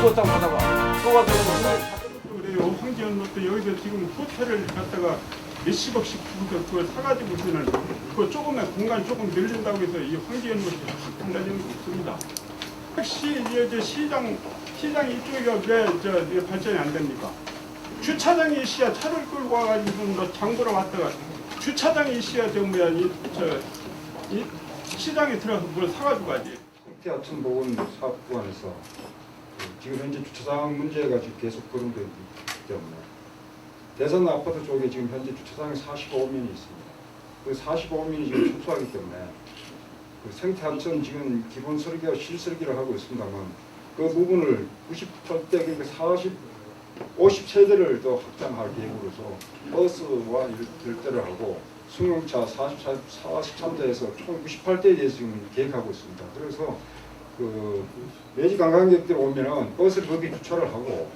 그거 딱 받아봐. 또 와서 그래요. 황지연도 여기서 지금 호텔을 갖다가 몇십억씩 주고 그걸 사가지고서는 그 조금만 공간 조금 늘린다고 해서 이 황지연 것이 확 달라지는 게 없습니다. 혹시 이제 시장 이쪽이가 왜 발전이 안 됩니까? 주차장이 있어야 차를 끌고 와가지고 뭐 장보러 왔다가 주차장이 있어야 이 시장에 들어가서 뭘 사가지고 가지. 생태하천 보건 사업 구간에서 지금 현재 주차장 문제가 지금 계속 거론되고 있기 때문에 대선 아파트 쪽에 지금 현재 주차장이 45면이 있습니다. 그 45면이 지금 축소하기 때문에 그 생태하천 지금 기본 설계와 실설계를 하고 있습니다만 그 부분을 98대 그러니까 50세대를 더 확장할 계획으로서 버스와 일대를 하고 승용차 43대에서 총 98대에 대해서 지금 계획하고 있습니다. 그래서 그 매직 관광객들 오면은 버스를 거기 주차를 하고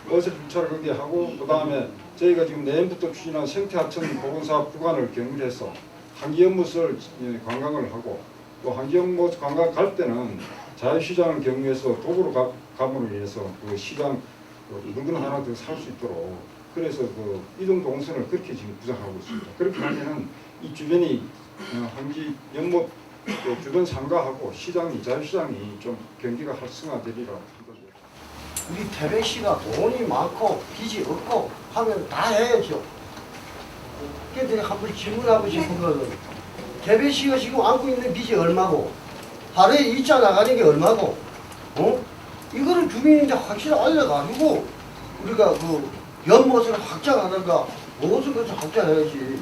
그 다음에 저희가 지금 내년부터 추진한 생태하천 보건사업 구간을 경유해서 한기연못을 관광을 하고 또 한기연못 관광 갈 때는 자유시장을 경유해서 도보로 감으로 인해서 그 시장 물건 하나 더 살 수 있도록 그래서 그 이동 동선을 그렇게 지금 구상하고 있습니다. 그렇게 하면은 이 주변이 한기 연못 주변 상가하고 자유시장이 좀 경기가 활성화되리라 생각합니다. 우리 태백시가 돈이 많고 빚이 없고 하면 다 해야죠. 그래서 한번 질문하고 싶은 거는 태백시가 지금 안고 있는 빚이 얼마고 하루에 일자 나가는 게 얼마고 이거를 주민인데 확실히 알려가지고 우리가 그 연못을 확장하든가 무엇을 그래서 확장해야지.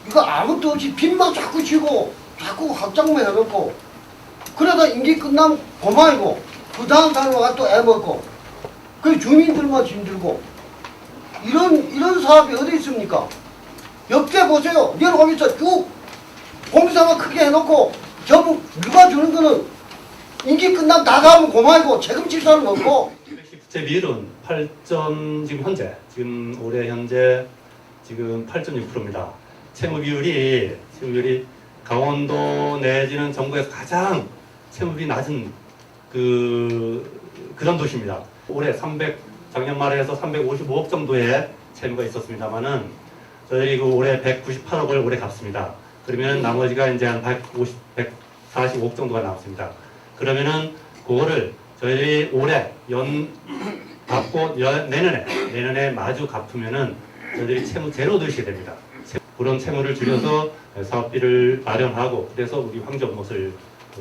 이거 아무것도 없이 빚만 자꾸 지고 자꾸 확장만 해놓고 그러다 임기 끝나면 고마이고 그 다음 사람 와서 또 애먹고 그 주민들만 힘들고 이런 사업이 어디 있습니까? 옆에 보세요. 내려오면서 쭉 공사만 크게 해놓고 전부 누가 주는 거는 임기 끝나면 나가면 고마이고 책임질 사람 없고. 부채 비율은 8점 지금 올해 현재 지금 8.6%입니다. 채무 비율이 강원도 내지는 전국에서 가장 채무비 낮은 그런 도시입니다. 올해 작년 말에 해서 355억 정도의 채무가 있었습니다만은 저희 올해 198억을 올해 갚습니다. 그러면 나머지가 이제 한 145억 정도가 남습니다. 그러면은 그거를 저희 올해 갚고 내년에 마주 갚으면은 저희들이 채무 제로 드시게 됩니다. 그런 채무를 줄여서 사업비를 마련하고 그래서 우리 황지연못을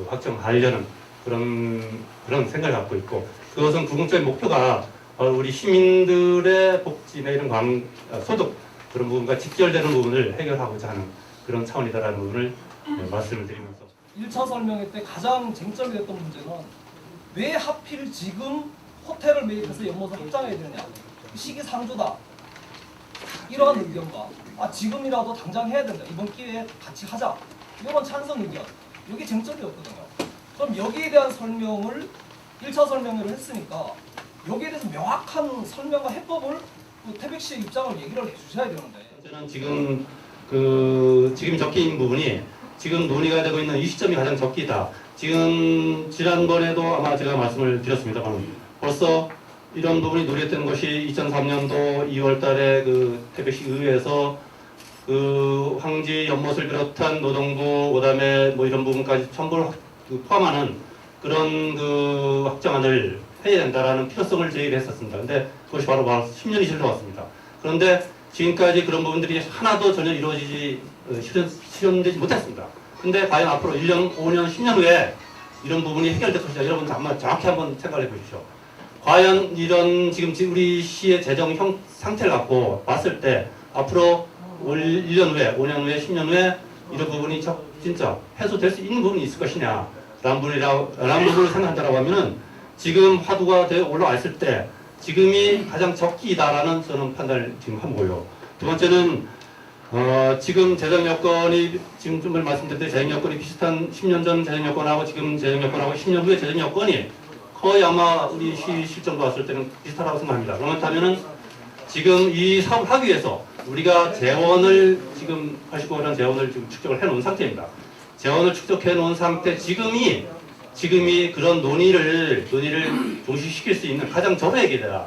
확정하려는 그런 생각을 갖고 있고 그것은 궁극적인 목표가 우리 시민들의 복지나 이런 소득 그런 부분과 직결되는 부분을 해결하고자 하는 그런 차원이다라는 부분을 말씀을 드리면서 1차 설명회 때 가장 쟁점이 됐던 문제는 왜 하필 지금 호텔을 매입해서 연못을 확장해야 되느냐 시기상조다 이러한 의견과 지금이라도 당장 해야 된다 이번 기회에 같이 하자 이런 찬성 의견 이게 쟁점이었거든요. 그럼 여기에 대한 설명을 1차 설명회를 했으니까 여기에 대해서 명확한 설명과 해법을 태백시의 입장을 얘기를 해주셔야 되는데 저는 지금 적힌 부분이 지금 논의가 되고 있는 이 시점이 가장 적기다. 지금 지난번에도 아마 제가 말씀을 드렸습니다만 벌써 이런 부분이 논의했던 것이 2003년도 2월달에 그 태백시 의회에서 그 황지 연못을 비롯한 노동부 그다음에 뭐 이런 부분까지 전부를 포함하는 그런 그 확장안을 해야 된다라는 필요성을 제기를 했었습니다. 근데 그것이 바로 10년이 흘러왔습니다. 그런데 지금까지 그런 부분들이 하나도 전혀 실현되지 못했습니다. 근데 과연 앞으로 1년, 5년, 10년 후에 이런 부분이 해결될 것이다. 여러분 한번 정확히 한번 생각해 보십시오. 과연 이런 지금 우리 시의 재정 상태를 갖고 봤을 때 앞으로 1년 후에, 5년 후에, 10년 후에 이런 부분이 진짜 해소될 수 있는 부분이 있을 것이냐 라는 부분을 생각한다고 하면은 지금 화두가 올라와 있을 때 지금이 가장 적기다라는 저는 판단을 지금 한 거고요. 두 번째는 지금 재정 여건이 지금 좀 말씀드렸듯이 재정 여건이 비슷한 10년 전 재정 여건하고 지금 재정 여건하고 10년 후에 재정 여건이 거의 아마 우리 시 실정도 왔을 때는 비슷하다고 생각합니다. 그렇다면은 지금 이 사업을 하기 위해서 우리가 재원을 지금 89억 원 재원을 지금 축적을 해놓은 상태입니다. 재원을 축적해 놓은 상태 지금이 지금이 그런 논의를 종식시킬 수 있는 가장 적의 기회다.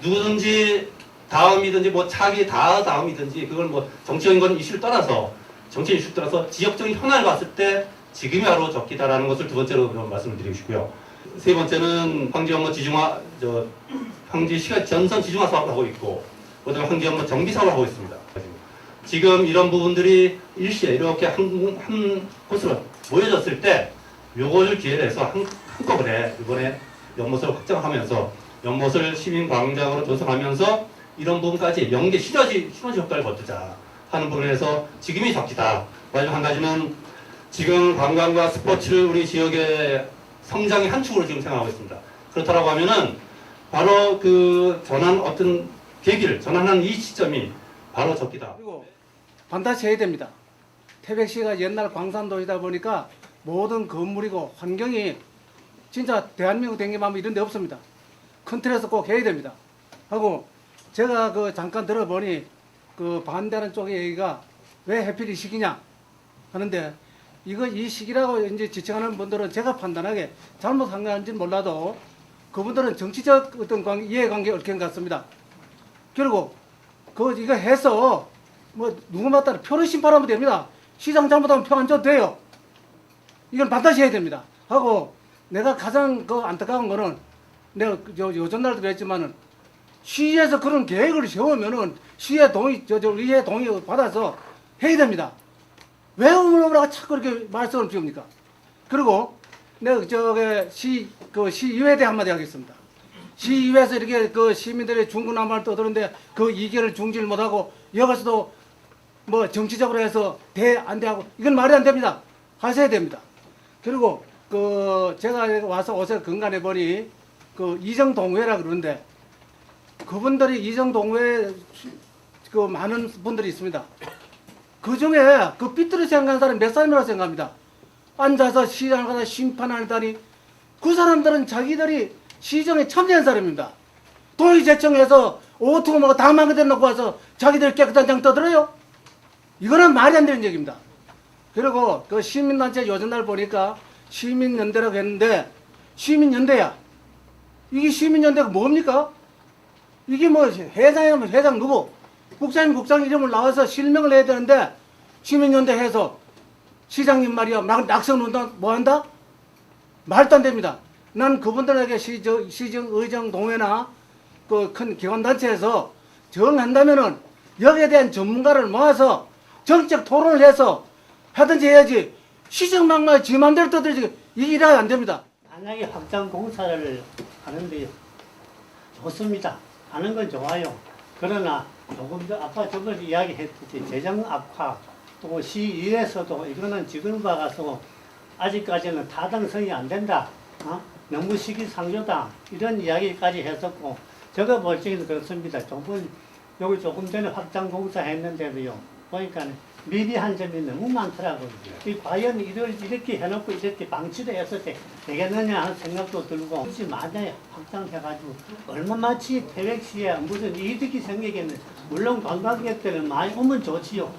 누구든지 다음이든지 뭐 차기 다음이든지 그걸 뭐 정치적인 건 이슈를 떠나서 지역적인 현안을 봤을 때 지금이 바로 적기다라는 것을 두 번째로 말씀을 드리고 싶고요. 세 번째는 황지 업무 황지 시가 전선 지중화 사업을 하고 있고, 그다음에 황지 업무 정비 사업을 하고 있습니다. 지금 이런 부분들이 일시에 이렇게 한 곳으로 모여졌을 때 요걸 기회로 해서 한꺼번에 이번에 연못을 확장하면서 연못을 시민광장으로 조성하면서 이런 부분까지 연계 시너지 효과를 거두자 하는 부분에서 지금이 적기다. 마지막 한 가지는 지금 관광과 스포츠를 우리 지역의 성장의 한 축으로 지금 생각하고 있습니다. 그렇다고 하면은 바로 그 전환한 이 시점이 바로 적기다. 그리고 반드시 해야 됩니다. 태백시가 옛날 광산도시다 보니까 모든 건물이고 환경이 진짜 대한민국 댕기면 이런 데 없습니다. 큰 틀에서 꼭 해야 됩니다. 하고 제가 그 잠깐 들어보니 그 반대하는 쪽의 얘기가 왜 하필 이 시기냐 하는데, 이 시기라고 이제 지칭하는 분들은 제가 판단하기에 잘못한 건지는 몰라도 그분들은 정치적 어떤 이해관계에 얽힌 것 같습니다. 그리고 이거 해서 뭐 누구 맞다는 표를 심판하면 됩니다. 시장 잘못하면 표 안 줘도 돼요. 이건 반드시 해야 됩니다. 하고 내가 가장 안타까운 거는 내가 요전날도 그랬지만은 시에서 그런 계획을 세우면은 시의 동의, 의회 동의 받아서 해야 됩니다. 왜 어머니가 자꾸 이렇게 말씀을 피웁니까? 그리고 내가 시의회에 대해 한마디 하겠습니다. 시의회에서 이렇게 시민들의 중구난방을 떠드는데 그 이견을 중지를 못하고 여기서도 뭐 정치적으로 해서 안 돼 하고, 이건 말이 안 됩니다. 하셔야 됩니다. 그리고 제가 와서 어제 건간해 보니 이정동회라 그러는데, 그분들이 이정동회에 많은 분들이 있습니다. 그 중에 삐뚤이 생각하는 사람이 몇 사람이라고 생각합니다. 앉아서 시장을 가다 심판하다니, 그 사람들은 자기들이 시정에 참여한 사람입니다. 도의제청에서 오토 뭐 다 망가져 놓고 와서 자기들 깨끗한 장 떠들어요? 이거는 말이 안 되는 얘기입니다. 그리고 시민단체 요즘날 보니까 시민연대라고 했는데, 시민연대야. 이게 시민연대가 뭡니까? 이게 뭐 회장이면 회장 누구? 국장이면 국장 이름을 나와서 실명을 해야 되는데, 시민연대 해서 시장님 말이야 낙선운동 뭐 한다? 말도 안 됩니다. 난 그분들에게 시정 의정 동회나 큰 기관단체에서 정한다면은 여기에 대한 전문가를 모아서 정책 토론을 해서 하든지 해야지, 시정망말 지 맘대로 떠들지 이 일이 안 됩니다. 만약에 확장 공사를 하는데 좋습니다. 하는 건 좋아요. 그러나 조금 더 아까 저번에 이야기했듯이 재정 악화, 또 시의회에서도 이거는 지금 봐가서 아직까지는 타당성이 안 된다. 너무 시기상조다. 이런 이야기까지 했었고, 제가 볼 적에는 그렇습니다. 여기 조금 전에 확장 공사 했는데도요, 보니까 미비한 점이 너무 많더라고요. 과연 이렇게 해놓고 이렇게 방치를 했을 때 되겠느냐 하는 생각도 들고, 굳이 만약에 확장해가지고 얼마마치 태백시에 무슨 이득이 생기겠는, 물론 관광객들은 많이 오면 좋지요.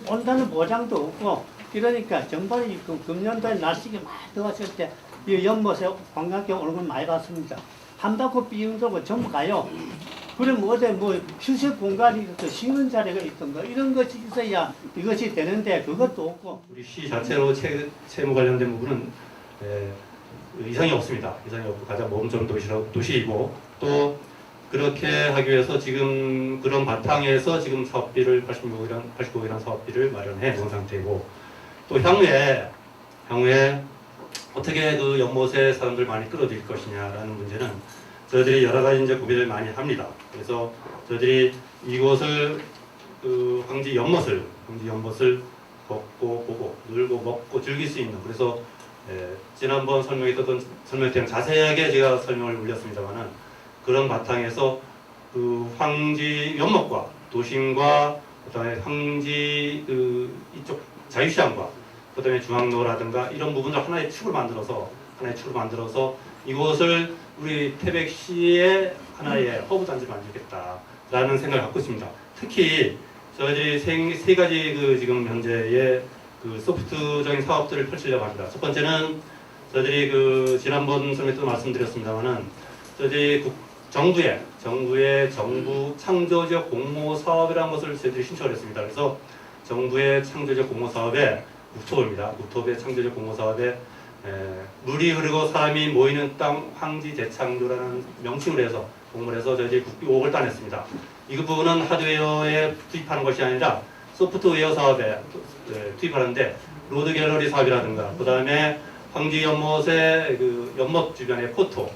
온다는 보장도 없고, 그러니까 전번에 금년도에 날씨가 많이 더웠을 때 이 연못에 관광객 오는 걸 많이 봤습니다. 한바퀴 삥 돌고 전부 가요. 그럼 어디 휴식 공간이 있고 쉬는 자리가 있던가 이런 것이 있어야 이것이 되는데 그것도 없고. 우리 시 자체로 채무 관련된 부분은 이상이 없습니다. 이상이 없고 가장 모범적 도시이고, 또 그렇게 하기 위해서 지금 그런 바탕에서 지금 사업비를 89억이라는 사업비를 마련해 놓은 상태이고, 또 향후에 어떻게 연못에 사람들 많이 끌어들일 것이냐라는 문제는 저희들이 여러 가지 이제 고민을 많이 합니다. 그래서 저희들이 이곳을 황지 연못을 걷고 보고 놀고 먹고 즐길 수 있는, 그래서 지난번 설명했던 설명 자세하게 제가 설명을 올렸습니다만은, 그런 바탕에서 황지 연못과 도심과 그다음에 황지 이쪽 자유시장과 그다음에 중앙로라든가 이런 부분들 하나의 축을 만들어서 이곳을 우리 태백시의 하나의 허브 단지를 만들겠다라는 생각을 갖고 있습니다. 특히 저희들이 세 가지 지금 현재의 소프트적인 사업들을 펼치려고 합니다. 첫 번째는 저희들이 그 지난번 설명에도 말씀드렸습니다만은 저희들이 정부의 정부 창조적 공모 사업이라는 것을 저희들이 신청을 했습니다. 그래서 정부의 창조적 공모 사업에 국토부입니다. 국토부의 창조적 공모 사업에 물이 흐르고 사람이 모이는 땅 황지 재창조라는 명칭을 해서 공모를 해서 저희들이 국비 5억을 따냈습니다. 이 부분은 하드웨어에 투입하는 것이 아니라 소프트웨어 사업에 투입하는데 로드 갤러리 사업이라든가 그 다음에 황지 연못의 그 연못 주변의 포토죠.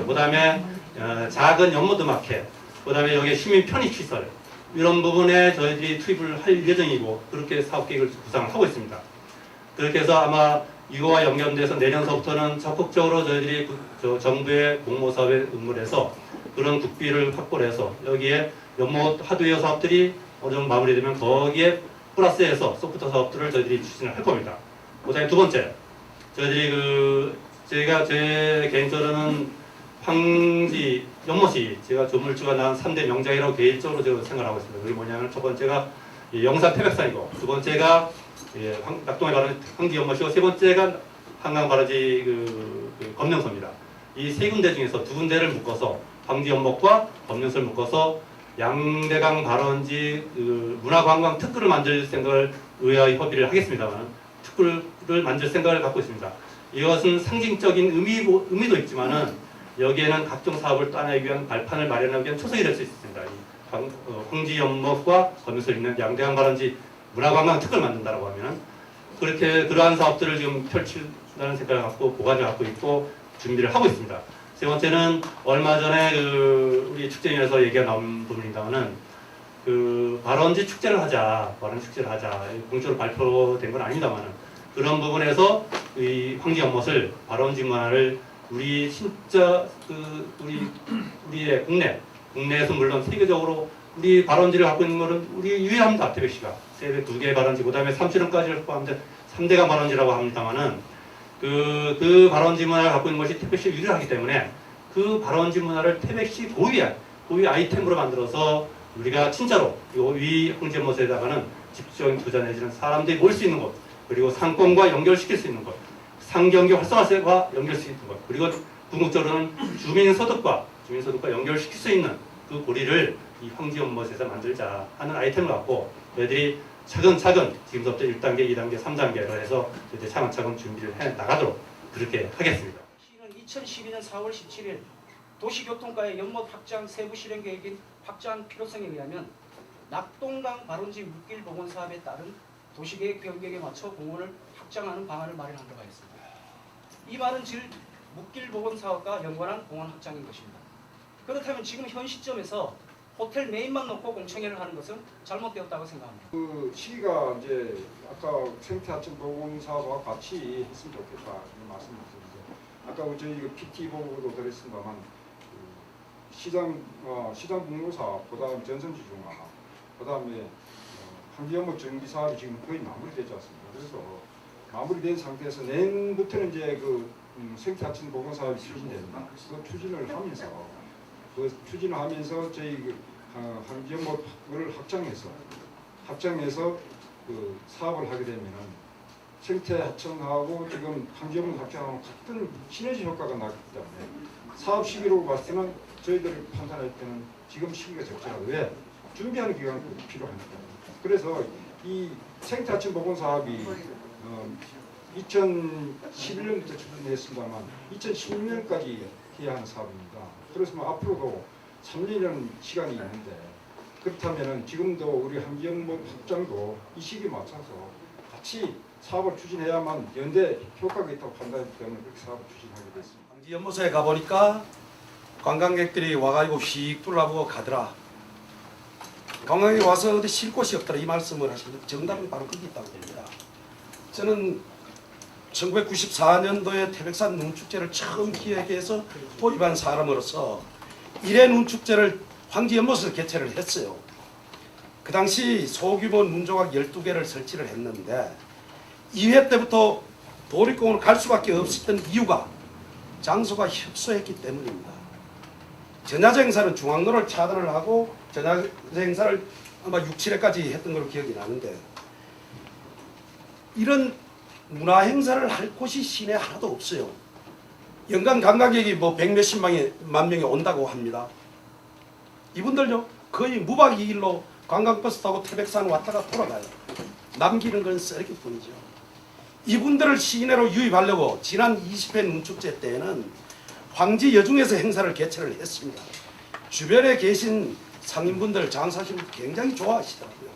그 다음에 작은 연못 마켓, 그 다음에 여기 시민 편의 시설 이런 부분에 저희들이 투입을 할 예정이고 그렇게 사업 계획을 구상을 하고 있습니다. 그렇게 해서 아마 이거와 연결돼서 내년서부터는 적극적으로 저희들이 정부의 공모 사업에 응모를 해서 그런 국비를 확보를 해서 여기에 연못 하드웨어 사업들이 어느 정도 마무리되면 거기에 플러스해서 소프트 사업들을 저희들이 추진을 할 겁니다. 그다음에 두 번째, 저희들이 제가 제 개인적으로는 황지 연못이 제가 조물주가 낳은 3대 명작이라고 개인적으로 제가 생각하고 있습니다. 그게 뭐냐면 첫 번째가 영산 태백산이고 두 번째가 낙동에 바로 황지 연못이고 세 번째가 한강 바라지 검령소입니다. 이 세 군데 중에서 두 군데를 묶어서 황지 연못과 검령소를 묶어서 양대강 발원지 문화관광 특구를 만들 생각을 의회와 협의를 하겠습니다만 특구를 만들 생각을 갖고 있습니다. 이것은 상징적인 의미도 있지만은 여기에는 각종 사업을 따내기 위한 발판을 마련하기 위한 초석이 될 수 있습니다. 황지 연못과 검령소를 잇는 양대강 발원지 문화관광 특구를 만든다라고 하면은 그렇게 그러한 사업들을 지금 펼친다는 생각을 갖고 보관을 갖고 있고 준비를 하고 있습니다. 세 번째는 얼마 전에 우리 축제위에서 얘기가 나온 부분입니다만은 발원지 축제를 하자, 공식적으로 발표된 건 아닙니다만은 그런 부분에서 이 황지 연못을 발원지 문화를 우리 진짜 우리의 국내에서 물론 세계적으로 우리 발원지를 갖고 있는 것은 우리 유일합니다. 태백시가 세계 2개의 발원지, 그다음에 삼시령까지를 포함해 3대강 발원지라고 합니다만은 그 발원지 문화를 갖고 있는 것이 태백시 유일하기 때문에 그 발원지 문화를 태백시 고유의 아이템으로 만들어서 우리가 진짜로 이 황지 연못에다가는 집중적인 투자 내지는 사람들이 모일 수 있는 곳, 그리고 상권과 연결시킬 수 있는 곳, 상경기 활성화와 연결할 수 있는 것, 그리고 궁극적으로는 주민소득과 연결시킬 수 있는 그 고리를 이 황지 연못에서 만들자 하는 아이템을 갖고 저희들이 차근차근 지금부터 1단계, 2단계, 3단계로 해서 이제 차근차근 준비를 해 나가도록 그렇게 하겠습니다. 시는 2012년 4월 17일 도시교통과의 연못 확장 세부 실행 계획인 확장 필요성에 의하면 낙동강 발원지 물길 복원 사업에 따른 도시계획 변경에 맞춰 공원을 확장하는 방안을 마련한 바가 있습니다. 이 말은 즉 물길 복원 사업과 연관한 공원 확장인 것입니다. 그렇다면 지금 현 시점에서 호텔 메인만 놓고 공청회를 하는 것은 잘못되었다고 생각합니다. 그 시기가 이제 아까 생태하천 복원 사업과 같이 했으면 좋겠다 이런 말씀드렸는데 아까 저희 PT 보고도 드렸습니다만 시장 공로 사업, 그다음 전선지 중화, 그다음에 황지 연못 정비 사업이 지금 거의 마무리되지 않습니다. 그래서 마무리된 상태에서 내년부터는 이제 생태하천 복원 사업이 추진됩니다. 그 추진을 하면서 저희 황지 연못을 확장해서 사업을 하게 되면은 생태하천하고 지금 황지 연못 확장하고 같은 시너지 효과가 나기 때문에 사업 시기로 봤을 때는 저희들이 판단할 때는 지금 시기가 적절하고 왜 준비하는 기간이 필요합니다. 그래서 이 생태하천 복원 사업이 2011년부터 추진했습니다만 2016년까지 해야 하는 사업입니다. 그래서 앞으로도 3년 시간이 있는데 그렇다면 지금도 우리 황지 연못 확장도 이 시기에 맞춰서 같이 사업을 추진해야만 연대 효과가 있다고 판단했기 때문에 그렇게 사업을 추진하게 됐습니다. 황지 연못에 가보니까 관광객들이 와가지고 휙 둘러보고 가더라. 관광객이 와서 어디 쉴 곳이 없더라 이 말씀을 하시는데 정답은 바로 거기 있다고 됩니다. 저는 1994년도에 태백산 눈축제를 처음 기획해서 도입한 사람으로서 1회 눈축제를 황지 연못에서 개최를 했어요. 그 당시 소규모 눈조각 12개를 설치를 했는데 2회 때부터 도립공원을 갈 수밖에 없었던 이유가 장소가 협소했기 때문입니다. 전야제 행사는 중앙로를 차단을 하고 전야제 행사를 아마 6, 7회까지 했던 걸로 기억이 나는데 이런 문화 행사를 할 곳이 시내 하나도 없어요. 연간 관광객이 뭐 100몇십만 명이 온다고 합니다. 이분들요 거의 무박 2일로 관광버스 타고 태백산 왔다가 돌아가요. 남기는 건 쓰레기뿐이죠. 이분들을 시내로 유입하려고 지난 20회 눈축제 때에는 황지 여중에서 행사를 개최를 했습니다. 주변에 계신 상인분들, 장사하시는 분들 굉장히 좋아하시더라고요.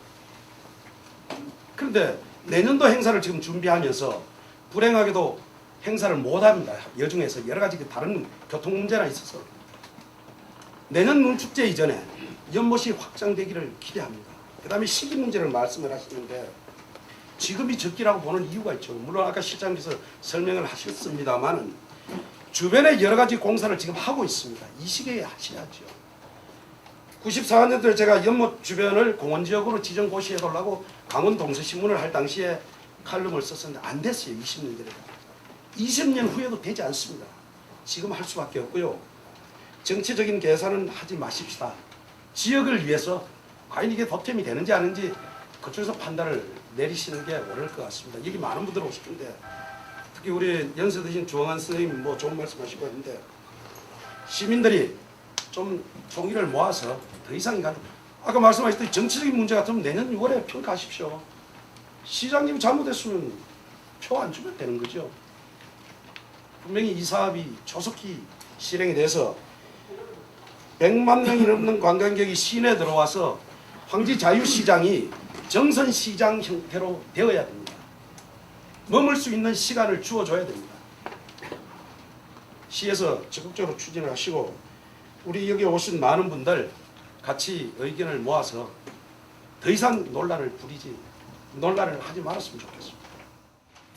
그런데 내년도 행사를 지금 준비하면서 불행하게도 행사를 못합니다. 여중에서 여러 가지 다른 교통 문제나 있어서 내년 눈축제 이전에 연못이 확장되기를 기대합니다. 그 다음에 시기 문제를 말씀을 하시는데 지금이 적기라고 보는 이유가 있죠. 물론 아까 실장님께서 설명을 하셨습니다만 주변에 여러 가지 공사를 지금 하고 있습니다. 이 시기에 하셔야죠. 94년도에 제가 연못 주변을 공원지역으로 지정 고시해달라고 강원 동서신문을 할 당시에 칼럼을 썼었는데 안 됐어요. 20년 전에. 20년 후에도 되지 않습니다. 지금 할 수밖에 없고요. 정치적인 계산은 하지 마십시다. 지역을 위해서 과연 이게 보탬이 되는지 아닌지 그쪽에서 판단을 내리시는 게 옳을 것 같습니다. 여기 많은 분들 오실 텐데 특히 우리 연세 드신 주홍한 선생님 뭐 좋은 말씀 하시고 했는데 시민들이 좀 총의를 모아서 더 이상 아까 말씀하셨듯이 정치적인 문제 같으면 내년 6월에 평가하십시오. 시장님이 잘못했으면 표 안 주면 되는 거죠. 분명히 이 사업이 조속히 실행이 돼서 100만 명이 넘는 관광객이 시내에 들어와서 황지 자유시장이 정선시장 형태로 되어야 됩니다. 머물 수 있는 시간을 주어줘야 됩니다. 시에서 적극적으로 추진을 하시고 우리 여기 오신 많은 분들 같이 의견을 모아서 더 이상 논란을 하지 말았으면 좋겠습니다.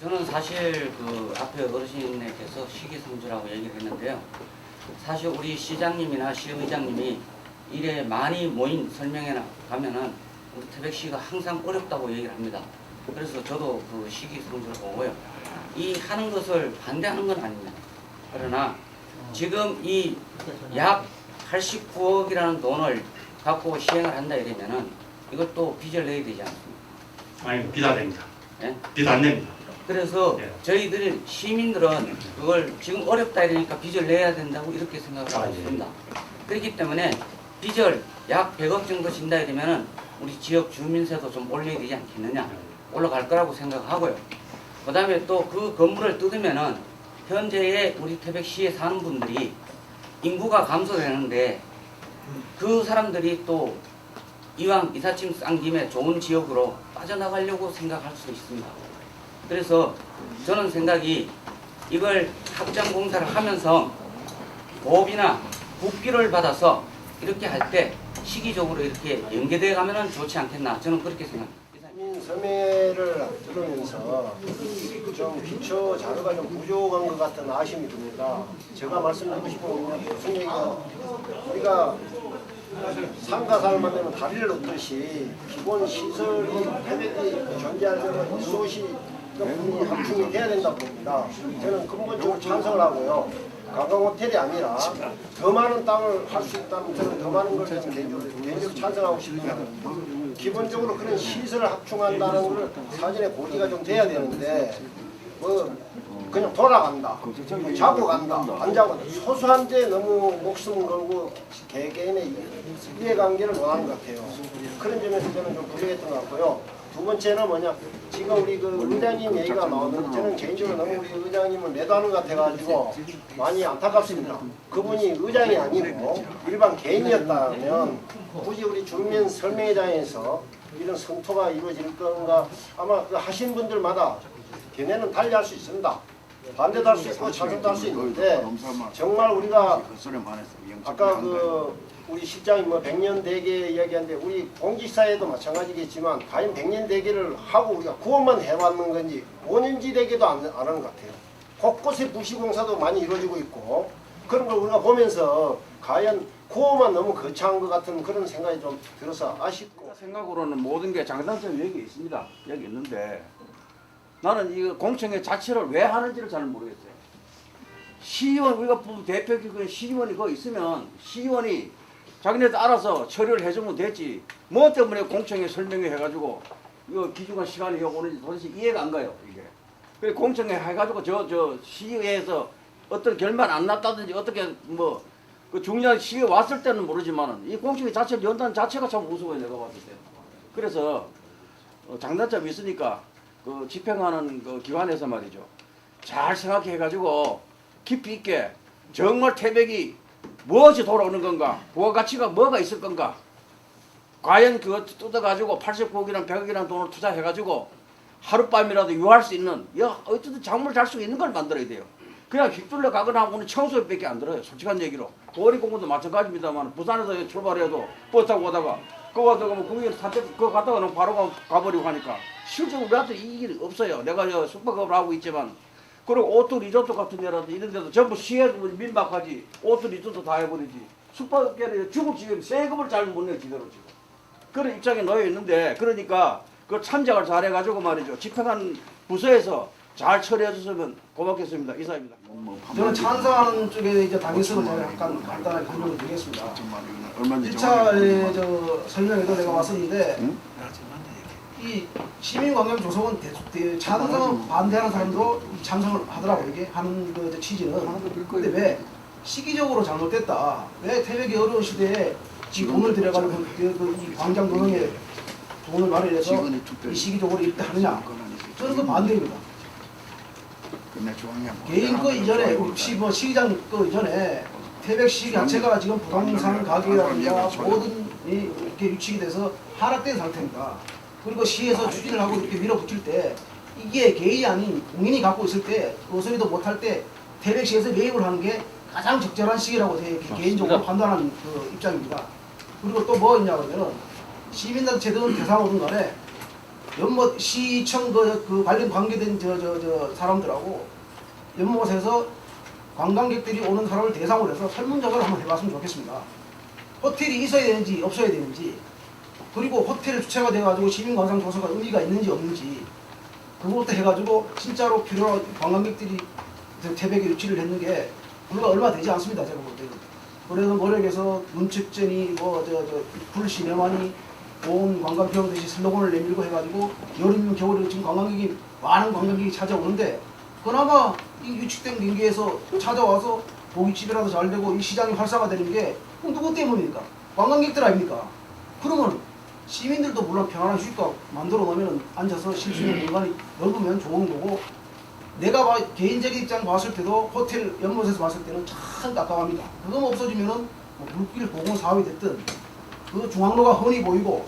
저는 사실 그 앞에 어르신께서 시기상조라고 얘기를 했는데요. 사실 우리 시장님이나 시의장님이 일에 많이 모인 설명회 가면은 우리 태백시가 항상 어렵다고 얘기를 합니다. 그래서 저도 그 시기상조를 보고요. 이 하는 것을 반대하는 건 아닙니다. 그러나 지금 이 약 89억이라는 돈을 갖고 시행을 한다 이러면은 이것도 빚을 내야 되지 않습니까? 아니 빚 안 냅니다. 예? 빚 안 냅니다. 그래서 예. 저희들이 시민들은 그걸 지금 어렵다 이러니까 빚을 내야 된다고 이렇게 생각을 하고 있습니다. 그렇기 때문에 빚을 약 100억 정도 진다 이러면은 우리 지역 주민세도 좀 올려야 되지 않겠느냐, 올라갈 거라고 생각하고요. 그 다음에 또 그 건물을 뜯으면은 현재의 우리 태백시에 사는 분들이 인구가 감소되는데 그 사람들이 또 이왕 이삿짐 싼 김에 좋은 지역으로 빠져나가려고 생각할 수 있습니다. 그래서 저는 생각이 이걸 확장 공사를 하면서 보험이나 국비를 받아서 이렇게 할 때 시기적으로 이렇게 연계되어 가면은 좋지 않겠나, 저는 그렇게 생각합니다. 설명회를 들으면서 좀 기초 자료가 좀 부족한 것 같은 아쉬움이 듭니다. 제가 말씀드리고 싶은 건 무슨 얘기가 우리가 상가 살만 되면 다리를 놓듯이 기본 시설이 태백이 존재하려면 이곳이 분이 합충이 돼야 된다고 봅니다. 저는 근본적으로 찬성을 하고요. 관광호텔이 아니라 더 많은 땅을 할 수 있다면 저는 더 많은 걸 저는 개인적으로 찬성하고 싶습니다. 기본적으로 그런 시설을 합충한다는 걸 사전에 고지가 좀 돼야 되는데 뭐 그냥 돌아간다, 자고 간다, 안 자고 간다. 소소한 데 너무 목숨 걸고 개개인의 이해관계를 원하는 것 같아요. 그런 점에서 저는 좀 부족했던 것 같고요. 두 번째는 뭐냐, 지금 우리 그 의장님 얘기가 나오는데 저는 개인적으로 너무 우리 의장님을 매도하는 것 같아가지고 많이 안타깝습니다. 그분이 의장이 아니고 일반 개인이었다면 굳이 우리 주민 설명회장에서 이런 성토가 이루어질 건가, 아마 그 하신 분들마다 견해는 달리 할 수 있습니다. 반대도 할 수 있고 찬성도 할 수 있는데 정말 우리가 아까 그 우리 실장이 뭐 100년 대계 이야기하는데 우리 공직사회도 마찬가지겠지만 과연 100년 대계를 하고 우리가 구원만 해왔는 건지 5년지 대계도 안 하는 것 같아요. 곳곳에 부시공사도 많이 이루어지고 있고 그런 걸 우리가 보면서 과연 구호만 너무 거창한 것 같은 그런 생각이 좀 들어서 아쉽고. 생각으로는 모든 게 장단점이 여기 있습니다. 여기 있는데 나는 이 공청회 자체를 왜 하는지를 잘 모르겠어요. 시의원, 우리가 대표기관 시의원이 거기 있으면 시의원이 자기네들 알아서 처리를 해주면 되지. 뭐 때문에 공청회 설명회 해가지고 이거 기중한 시간이 오는지 도대체 이해가 안 가요. 이게 그래 공청회 해가지고 저 시의회에서 어떤 결말 안 났다든지 어떻게 뭐 그 중요한 시기에 왔을 때는 모르지만은 이 공청회 자체를 연다는 자체가 참 무서워요 내가 봤을 때. 그래서 장단점이 있으니까 그 집행하는 그 기관에서 말이죠. 잘 생각해가지고 깊이 있게 정말 태백이 무엇이 돌아오는 건가, 부가가치가 뭐가 있을 건가. 과연 그거 뜯어가지고 80억이랑 100억이랑 돈을 투자해가지고 하룻밤이라도 유할 수 있는, 어쨌든 작물 잘 수 있는 걸 만들어야 돼요. 그냥 휩둘러 가거나 하고는 청소밖에 안 들어요. 솔직한 얘기로. 도리공원도 마찬가지입니다만 부산에서 출발해도 버스 타고 오다가 그거 가다가 뭐 국민 사태 그거 갔다가는 바로 가버리고 하니까 실제로 우리한테 이익이 없어요. 내가 저 숙박업을 하고 있지만 그리고 오토 리조트 같은 데라도 이런 데도 전부 시에 민박하지 오토 리조트 다 해버리지 숙박업계는 중국 지금 세금을 잘 못 내요 지대로 지금 그런 입장에 놓여 있는데 그러니까 그 참작을 잘 해가지고 말이죠 집행한 부서에서 잘 처리해 줬으면 고맙겠습니다. 이사입니다. 저는 찬성하는 쪽에 이제 당에서는 제가 약간 간단하게 설명을 드리겠습니다. 1차의 저 설명에도 내가 왔었는데 이 시민관광 조성은 찬성 반대하는 사람도 찬성을 하더라고 이게 하는 그 취지는. 근데 왜 시기적으로 잘못됐다. 왜 태백이 어려운 시대에 돈을 들여가지고 이 광장 조성에 돈을 마련해서 이 시기적으로 이렇게 하느냐. 저는 그 반대입니다. 개인 거 이전에 시기장 거 이전에 태백시 자체가 지금 부동산 가격이라든가 모든 이렇게 유치가 돼서 하락된 상태입니다. 그리고 시에서 추진을 하고 이렇게 밀어붙일 때 이게 개인이 아닌 공인이 갖고 있을 때 어소리도 못할 때 태백시에서 매입을 하는 게 가장 적절한 시기라고 개인적으로 판단하는 그 입장입니다. 그리고 또 뭐 있냐 그러면은 시민단체든 대상으로든 간에 연못 시청 그 관련 관계된 저 사람들하고 연못에서 관광객들이 오는 사람을 대상으로 해서 설문조사를 한번 해봤으면 좋겠습니다. 호텔이 있어야 되는지 없어야 되는지 그리고 호텔에 주체가 돼가지고 시민관광 조성가 의미가 있는지 없는지 그것부터 해가지고 진짜로 필요한 관광객들이 태백에 유치를 했는 게 불과 얼마 되지 않습니다. 제가 볼 때는. 그래서 노력에서 문책전이 불시내만이 온 관광병원듯이 슬로건을 내밀고 해가지고 여름 겨울에 지금 관광객이 많은 관광객이 찾아오는데 그나마 이 유축된 경기에서 찾아와서 고깃집이라도 잘 되고 이 시장이 활성화되는 게 누구 때문입니까? 관광객들 아닙니까? 그러면 시민들도 물론 편안한 휴식가 만들어 놓으면 앉아서 쉴 수 있는 공간이 넓으면 좋은 거고 내가 개인적인 입장 봤을 때도 호텔 연못에서 봤을 때는 참 깜깜합니다. 그거 없어지면은 뭐 물길 보건 사업이 됐든 그 중앙로가 훤히 보이고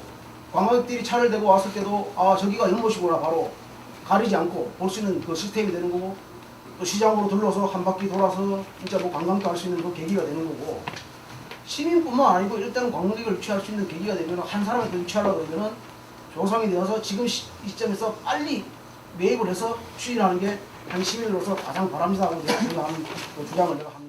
관광객들이 차를 대고 왔을 때도 아 저기가 연못이구나 바로 가리지 않고 볼 수 있는 그 시스템이 되는 거고 또 시장으로 둘러서 한 바퀴 돌아서 진짜 뭐 관광도 할 수 있는 그 계기가 되는 거고 시민뿐만 아니고 일단은 관광객을 유치할 수 있는 계기가 되면 한 사람을 유치하려고 그러면은 조성이 되어서 지금 이 시점에서 빨리 매입을 해서 추진하는 게 한 시민으로서 가장 바람직하다고 생각하는 그 주장을 내가 합니다.